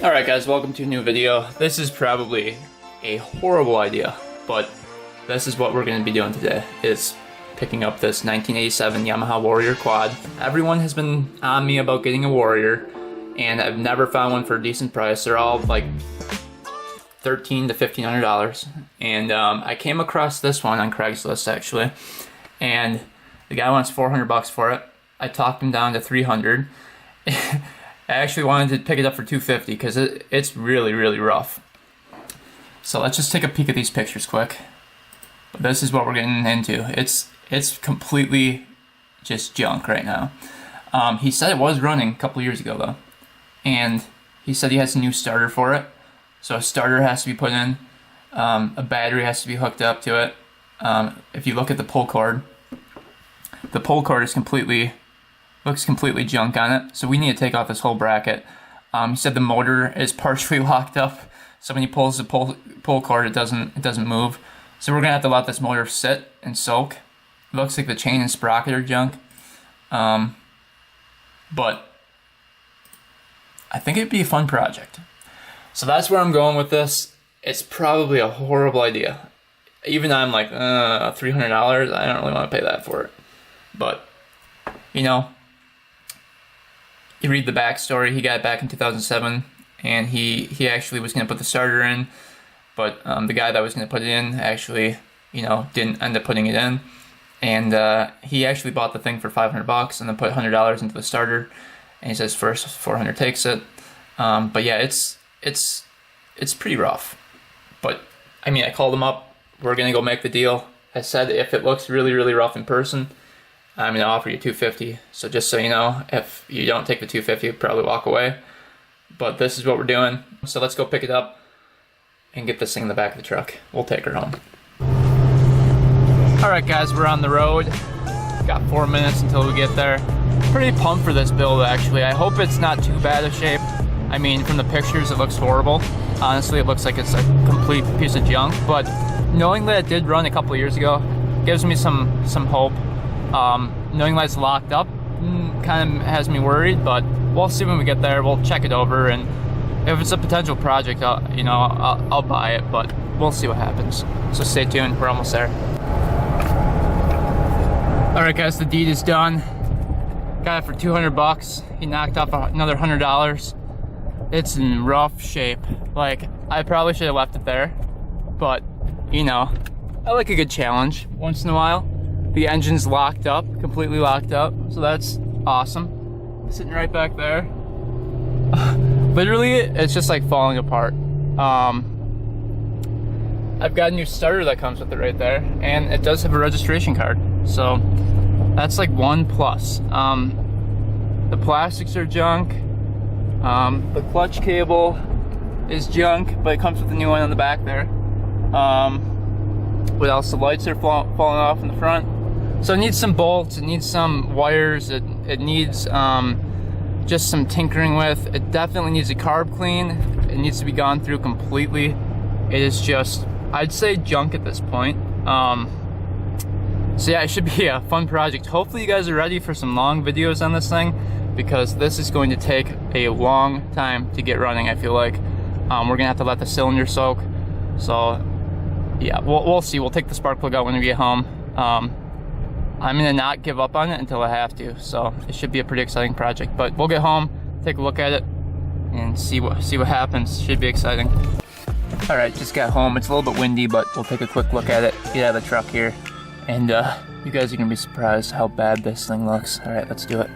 Alright guys, welcome to a new video. This is probably a horrible idea, but this is what we're going to be doing today, is picking up this 1987 Yamaha Warrior quad. Everyone has been on me about getting a Warrior, and I've never found one for a decent price. They're all like $1,300 to $1,500, and I came across this one on Craigslist actually, and the guy wants 400 bucks for it. I talked him down to 300. I actually wanted to pick it up for 250 because it's really, really rough. So let's just take a peek at these pictures quick. This is what we're getting into. It's completely just junk right now. He said it was running a couple years ago though, and he said he has a new starter for it. So a starter has to be put in, a battery has to be hooked up to it. If you look at the pull cord is looks completely junk on it, so we need to take off this whole bracket. He said the motor is partially locked up, so when he pulls the pull cord, it doesn't move. So we're gonna have to let this motor sit and soak. It looks like the chain and sprocket are junk, but I think it'd be a fun project. So that's where I'm going with this. It's probably a horrible idea. Even I'm like, $300. I don't really want to pay that for it, but you know. You read the backstory, he got it back in 2007, and he actually was going to put the starter in, but the guy that was going to put it in actually, didn't end up putting it in, and he actually bought the thing for 500 bucks and then put $100 into the starter, and he says first 400 takes it, but yeah, it's pretty rough. But I mean, I called him up, we're going to go make the deal. I said if it looks really, really rough in person, I'm going to offer you $250. So just so you know, if you don't take the $250, you'll probably walk away. But this is what we're doing. So let's go pick it up and get this thing in the back of the truck. We'll take her home. Alright guys, we're on the road. Got 4 minutes until we get there. Pretty pumped for this build actually. I hope it's not too bad of shape. I mean, from the pictures it looks horrible. Honestly, it looks like it's a complete piece of junk. But knowing that it did run a couple of years ago gives me some hope. Knowing that it's locked up kind of has me worried, but we'll see when we get there. We'll check it over, and if it's a potential project, I'll buy it, but we'll see what happens. So stay tuned, we're almost there. Alright guys, the deed is done. Got it for 200 bucks. He knocked off another $100. It's in rough shape. Like, I probably should have left it there, but I like a good challenge once in a while. The engine's locked up, completely locked up, so that's awesome. Sitting right back there. Literally, it's just like falling apart. I've got a new starter that comes with it right there, and it does have a registration card, so that's like one plus. The plastics are junk. The clutch cable is junk, but it comes with a new one on the back there. What else? The lights are falling off in the front. So it needs some bolts, it needs some wires, it needs just some tinkering with. It definitely needs a carb clean. It needs to be gone through completely. It is just, I'd say, junk at this point. So yeah, it should be a fun project. Hopefully you guys are ready for some long videos on this thing, because this is going to take a long time to get running, I feel like. We're gonna have to let the cylinder soak. So yeah, we'll see. We'll take the spark plug out when we get home. I'm gonna not give up on it until I have to, so it should be a pretty exciting project. But we'll get home, take a look at it, and see what happens. Should be exciting. All right, just got home. It's a little bit windy, but we'll take a quick look at it, get out of the truck here, and you guys are gonna be surprised how bad this thing looks. All right, let's do it.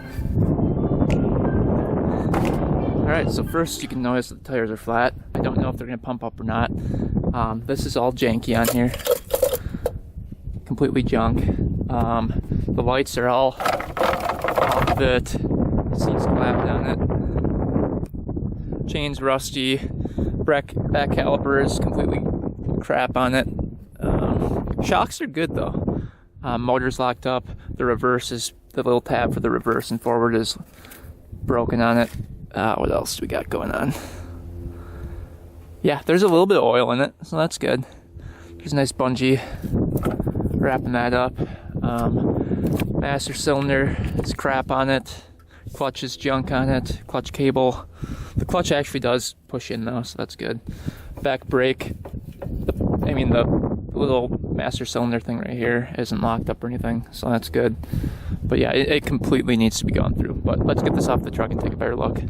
All right, so first you can notice that the tires are flat. I don't know if they're gonna pump up or not. This is all janky on here, completely junk. The lights are all off it, seats clapped on it, chain's rusty, back caliper is completely crap on it. Shocks are good though. Motor's locked up, the little tab for the reverse and forward is broken on it. What else do we got going on? Yeah, there's a little bit of oil in it, so that's good. There's a nice bungee wrapping that up. Master cylinder, it's crap on it. Clutch is junk on it. Clutch cable. The clutch actually does push in though, so that's good. Back brake. The little master cylinder thing right here isn't locked up or anything, so that's good. But yeah, it completely needs to be gone through. But let's get this off the truck and take a better look.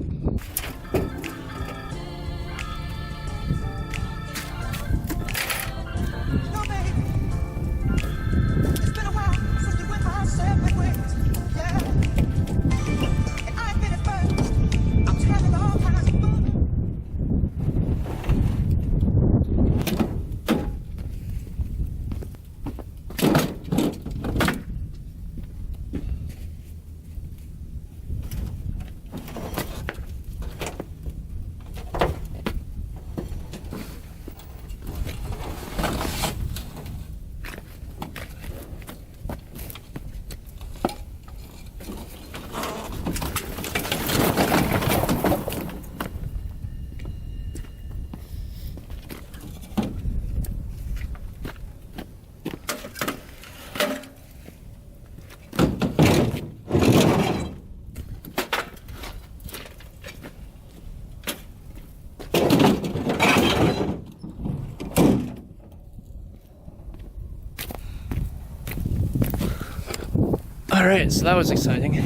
Alright, so that was exciting.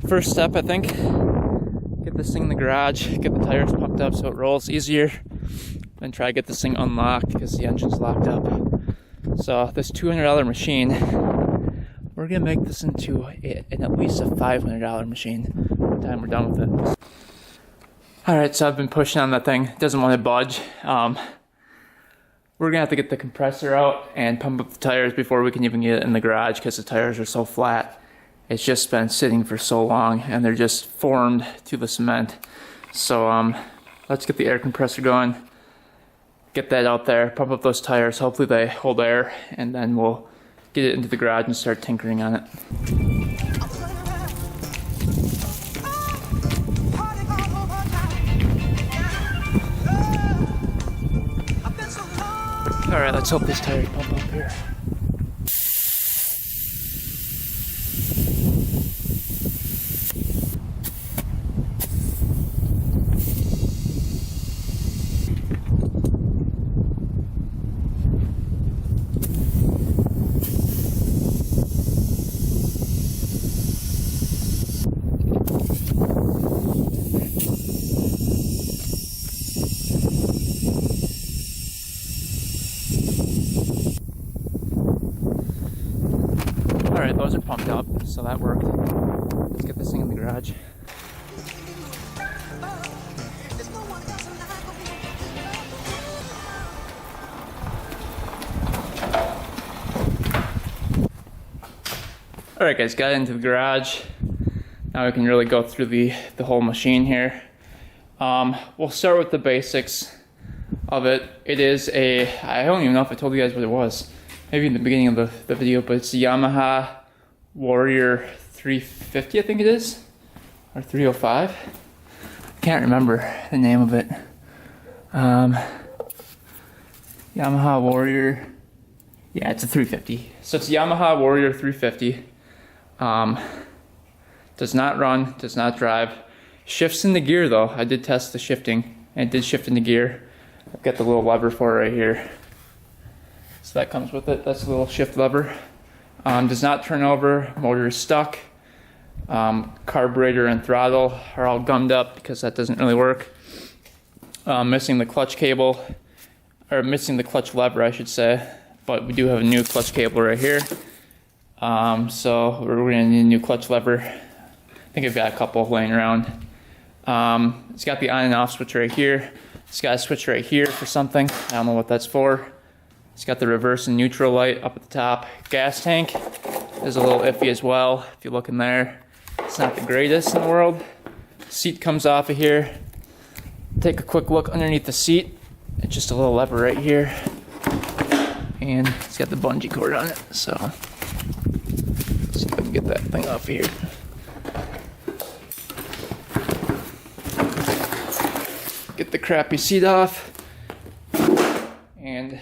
First step, I think, get this thing in the garage, get the tires pumped up so it rolls easier, then try to get this thing unlocked because the engine's locked up. So this $200 machine, we're going to make this into at least a $500 machine by the time we're done with it. Alright, so I've been pushing on that thing, it doesn't want to budge. We're gonna have to get the compressor out and pump up the tires before we can even get it in the garage because the tires are so flat. It's just been sitting for so long and they're just formed to the cement. So let's get the air compressor going, get that out there, pump up those tires, hopefully they hold air, and then we'll get it into the garage and start tinkering on it. Alright, let's hope this tires pump up here. Alright, those are pumped up, so that worked. Let's get this thing in the garage. Alright guys, got into the garage. Now we can really go through the whole machine here. We'll start with the basics of it. It is I don't even know if I told you guys what it was. Maybe in the beginning of the video, but it's a Yamaha Warrior 350, I think it is, or 305. I can't remember the name of it. Yamaha Warrior, yeah, it's a 350. So it's a Yamaha Warrior 350. Does not run, does not drive. Shifts in the gear though. I did test the shifting, and it did shift in the gear. I've got the little lever for it right here. So that comes with it. That's a little shift lever. Does not turn over. Motor is stuck. Carburetor and throttle are all gummed up because that doesn't really work. Missing the clutch cable, or missing the clutch lever, I should say. But we do have a new clutch cable right here. So we're going to need a new clutch lever. I think I've got a couple laying around. It's got the on and off switch right here. It's got a switch right here for something. I don't know what that's for. It's got the reverse and neutral light up at the top. Gas tank is a little iffy as well. If you look in there, it's not the greatest in the world. Seat comes off of here. Take a quick look underneath the seat. It's just a little lever right here. And it's got the bungee cord on it. So let's see if I can get that thing off of here. Get the crappy seat off. And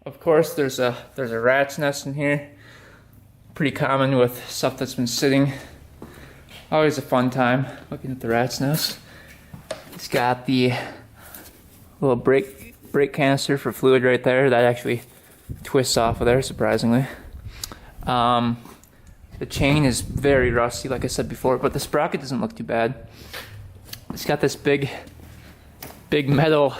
of course, there's a rat's nest in here. Pretty common with stuff that's been sitting Always a fun time looking at the rat's nest. It's got the little brake canister for fluid right there. That actually twists off of there, surprisingly. The chain is very rusty, like I said before, but the sprocket doesn't look too bad. It's got this big metal,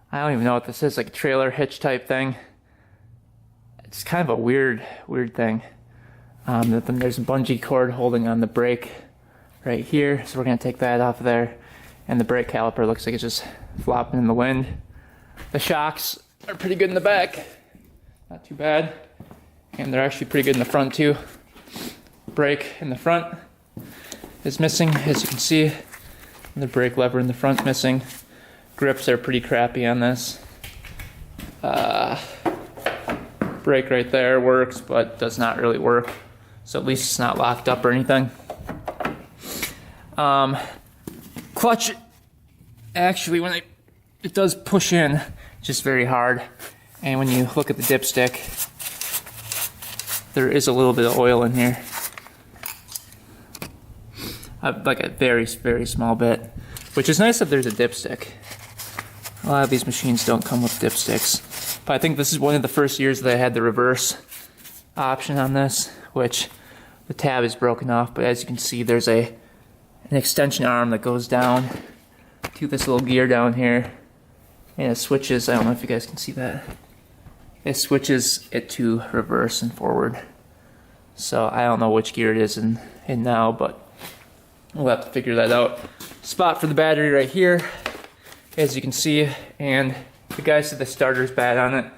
I don't even know what this is, like a trailer hitch type thing. It's kind of a weird thing. Then there's a bungee cord holding on the brake right here, so we're gonna take that off of there. And the brake caliper looks like it's just flopping in the wind. The shocks are pretty good in the back, not too bad. And they're actually pretty good in the front too. Brake in the front is missing, as you can see. And the brake lever in the front missing. Grips are pretty crappy on this. Brake right there works, but does not really work. So at least it's not locked up or anything. Clutch, actually, when it does push in, it's just very hard. And when you look at the dipstick, there is a little bit of oil in here. Like a very, very small bit. Which is nice that there's a dipstick. A lot of these machines don't come with dipsticks. But I think this is one of the first years that I had the reverse option on this, which the tab is broken off, but as you can see, there's an extension arm that goes down to this little gear down here. And it switches, I don't know if you guys can see that. It switches it to reverse and forward. So I don't know which gear it is in now, but we'll have to figure that out. Spot for the battery right here, as you can see, and the guy said the starter's bad on it.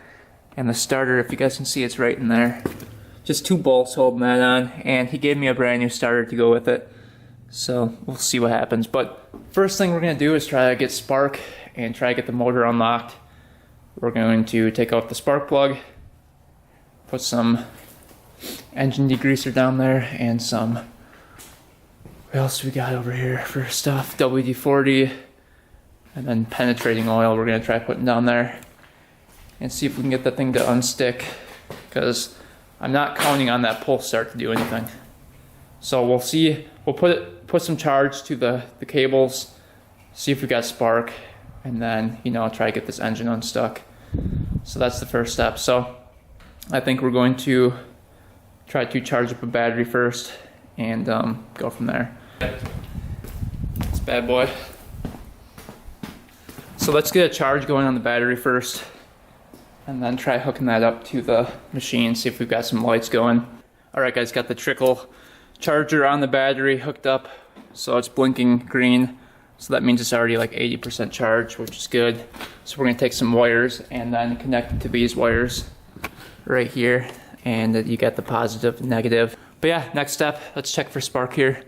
And the starter, if you guys can see, it's right in there. Just 2 bolts holding that on, and he gave me a brand new starter to go with it. So we'll see what happens. But first thing we're gonna do is try to get spark and try to get the motor unlocked. We're going to take out the spark plug, put some engine degreaser down there, and some, what else do we got over here for stuff? WD-40, and then penetrating oil we're gonna try putting down there and see if we can get that thing to unstick, because I'm not counting on that pull start to do anything. So we'll see, we'll put some charge to the cables, see if we got spark, and then, you know, try to get this engine unstuck. So that's the first step. So I think we're going to try to charge up a battery first and go from there. This bad boy. So let's get a charge going on the battery first and then try hooking that up to the machine, see if we've got some lights going. Alright guys, got the trickle charger on the battery hooked up, so it's blinking green. So that means it's already like 80% charged, which is good. So we're gonna take some wires and then connect it to these wires right here, and you get the positive and negative. But yeah, next step, let's check for spark here.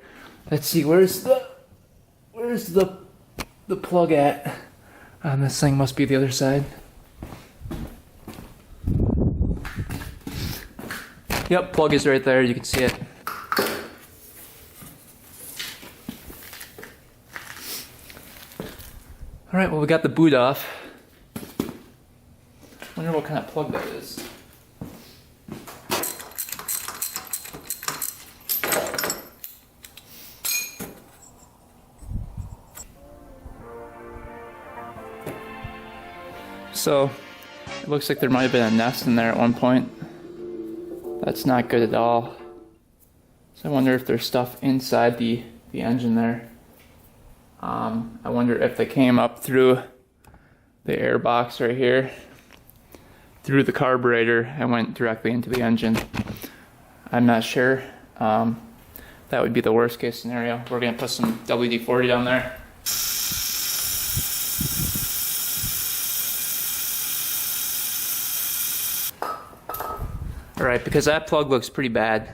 Let's see, where's the plug at? On this thing, must be the other side. Yep, plug is right there, you can see it. Alright, well we got the boot off. Wonder what kind of plug that is. So, it looks like there might have been a nest in there at one point. That's not good at all. So I wonder if there's stuff inside the engine there. I wonder if they came up through the air box right here, through the carburetor, and went directly into the engine. I'm not sure. That would be the worst case scenario. We're gonna put some WD-40 down there. Alright, because that plug looks pretty bad.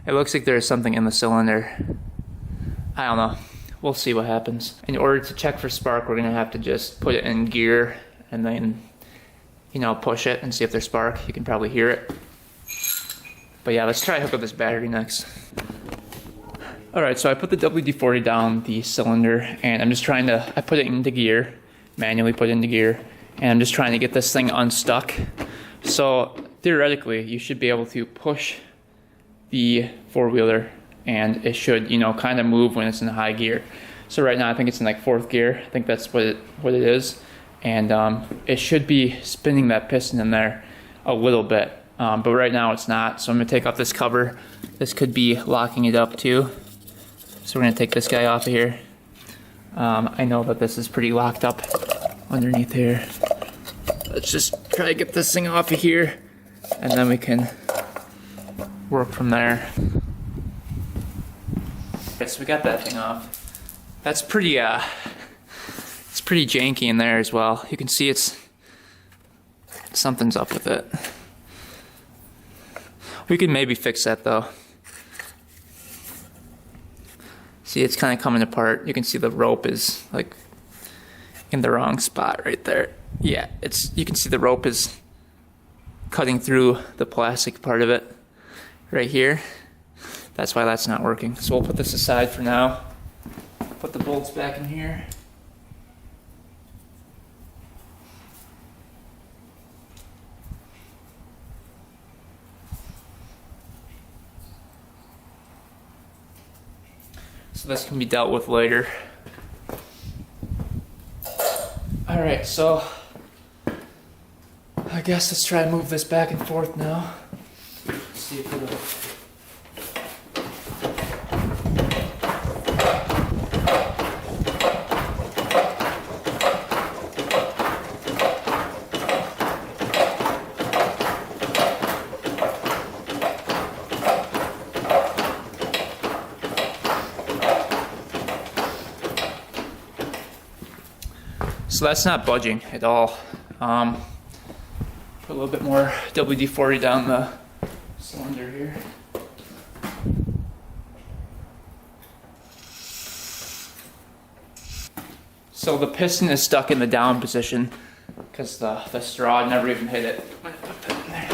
It looks like there's something in the cylinder. I don't know. We'll see what happens. In order to check for spark, we're gonna have to just put it in gear and then, you know, push it and see if there's spark. You can probably hear it. But yeah, let's try to hook up this battery next. Alright, so I put the WD-40 down the cylinder, and I'm just trying to, I put it into gear, manually put it into gear, and I'm just trying to get this thing unstuck. So theoretically, you should be able to push the four-wheeler and it should, you know, kind of move when it's in high gear. So right now I think it's in like 4th gear. I think that's what it is, and it should be spinning that piston in there a little bit, but right now it's not. So I'm gonna take off this cover. This could be locking it up too. So we're gonna take this guy off of here. I know that this is pretty locked up underneath here. Let's just try to get this thing off of here, and then we can work from there. Okay, so we got that thing off. That's pretty, it's pretty janky in there as well. You can see something's up with it. We could maybe fix that though. See, it's kind of coming apart. You can see the rope is like in the wrong spot right there. Yeah, you can see the rope is cutting through the plastic part of it right here. That's why that's not working. So we'll put this aside for now. Put the bolts back in here. So this can be dealt with later. Alright, so I guess let's try to move this back and forth now. Let's see if it'll... So that's not budging at all. Put a little bit more WD-40 down the cylinder here. So the piston is stuck in the down position because the straw never even hit it. I'm gonna put that in there.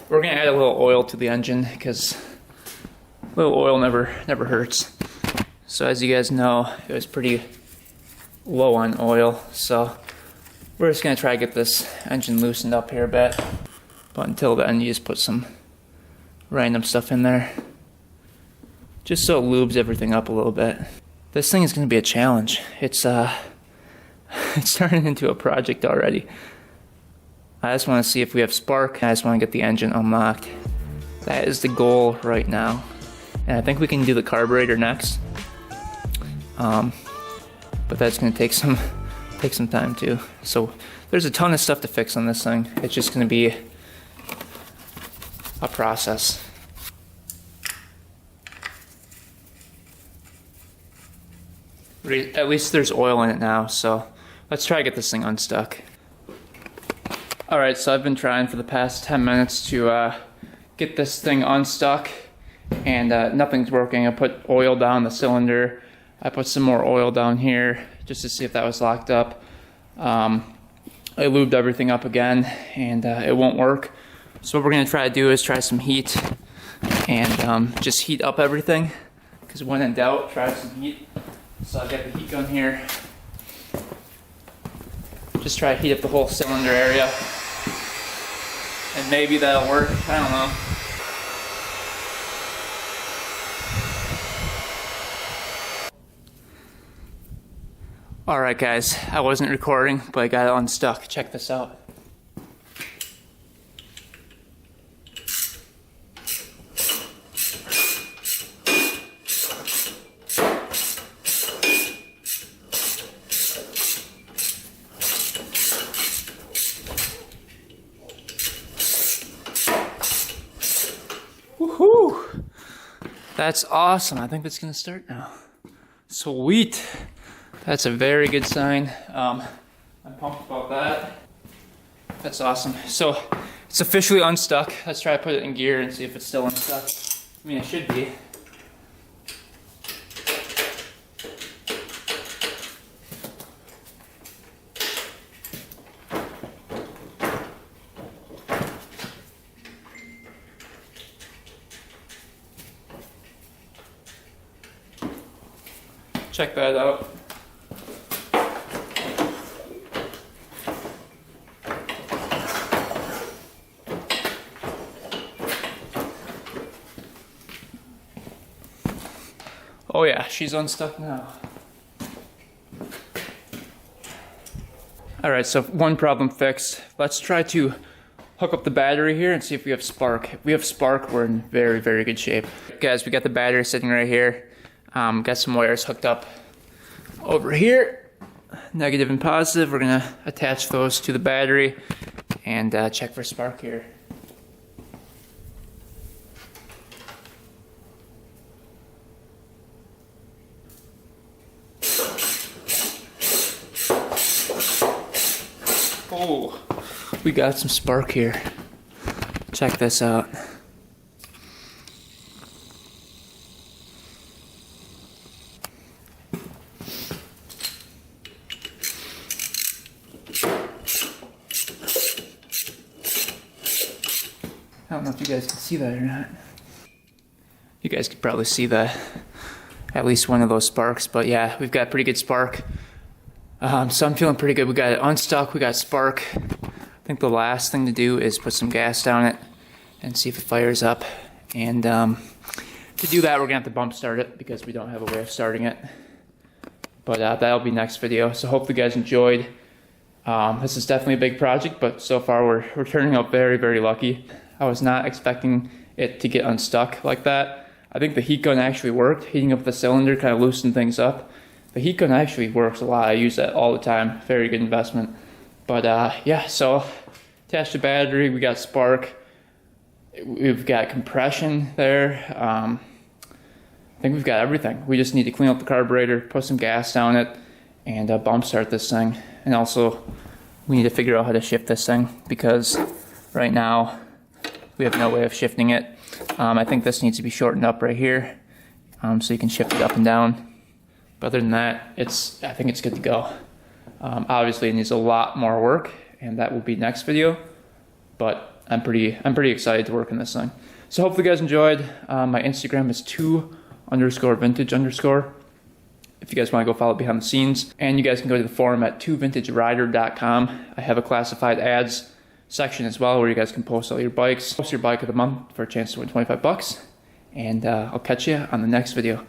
We're gonna add a little oil to the engine because a little oil never hurts. So as you guys know, it was pretty low on oil, so we're just gonna try to get this engine loosened up here a bit. But until then, you just put some random stuff in there, just so it lubes everything up a little bit. This thing is gonna be a challenge. It's it's turning into a project already. I just want to see if we have spark. I just want to get the engine unlocked. That is the goal right now, and I think we can do the carburetor next. But that's gonna take some time too. So there's a ton of stuff to fix on this thing. It's just gonna be a process. At least there's oil in it now, so let's try to get this thing unstuck. Alright, so I've been trying for the past 10 minutes to get this thing unstuck, and nothing's working. I put oil down the cylinder. I put some more oil down here just to see if that was locked up. I lubed everything up again, and it won't work. So what we're gonna try to do is try some heat and just heat up everything, because when in doubt, try some heat. So I've got the heat gun here. Just try to heat up the whole cylinder area, and maybe that'll work. I don't know. Alright guys, I wasn't recording, but I got it unstuck. Check this out. Woohoo! That's awesome. I think that's gonna start now. Sweet. That's a very good sign. I'm pumped about that. That's awesome. So it's officially unstuck. Let's try to put it in gear and see if it's still unstuck. I mean, it should be. Check that out. Oh yeah, she's unstuck now. Alright, so one problem fixed. Let's try to hook up the battery here and see if we have spark. If we have spark, we're in very, very good shape. Guys, we got the battery sitting right here. Got some wires hooked up over here. Negative and positive. We're gonna attach those to the battery and check for spark here. Oh, we got some spark here. Check this out. I don't know if you guys can see that or not. You guys could probably see that, at least one of those sparks, but yeah, we've got pretty good spark. So I'm feeling pretty good. We got it unstuck, we got spark. I think the last thing to do is put some gas down it and see if it fires up. And to do that, we're gonna have to bump start it because we don't have a way of starting it. But that'll be next video. So hopefully you guys enjoyed. This is definitely a big project, but so far we're turning out very, very lucky. I was not expecting it to get unstuck like that. I think the heat gun actually worked. Heating up the cylinder kind of loosened things up. The heat gun actually works a lot. I use that all the time. Very good investment. But yeah, so attached to battery, we got spark. We've got compression there. I think we've got everything. We just need to clean up the carburetor, put some gas down it, and bump start this thing. And also, we need to figure out how to shift this thing because right now we have no way of shifting it. I think this needs to be shortened up right here so you can shift it up and down. But other than that, I think it's good to go. Obviously, it needs a lot more work, and that will be next video. But I'm pretty excited to work on this thing. So hopefully you guys enjoyed. My Instagram is 2_vintage_. If you guys want to go follow behind the scenes, and you guys can go to the forum at 2vintagerider.com. I have a classified ads section as well where you guys can post all your bikes. Post your bike of the month for a chance to win 25 bucks. And I'll catch you on the next video.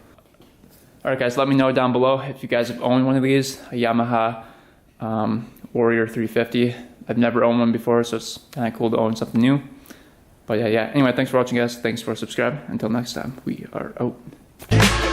Alright guys, let me know down below if you guys have owned one of these, a Yamaha Warrior 350. I've never owned one before, so it's kind of cool to own something new. But yeah, anyway, thanks for watching guys, thanks for subscribing. Until next time, we are out.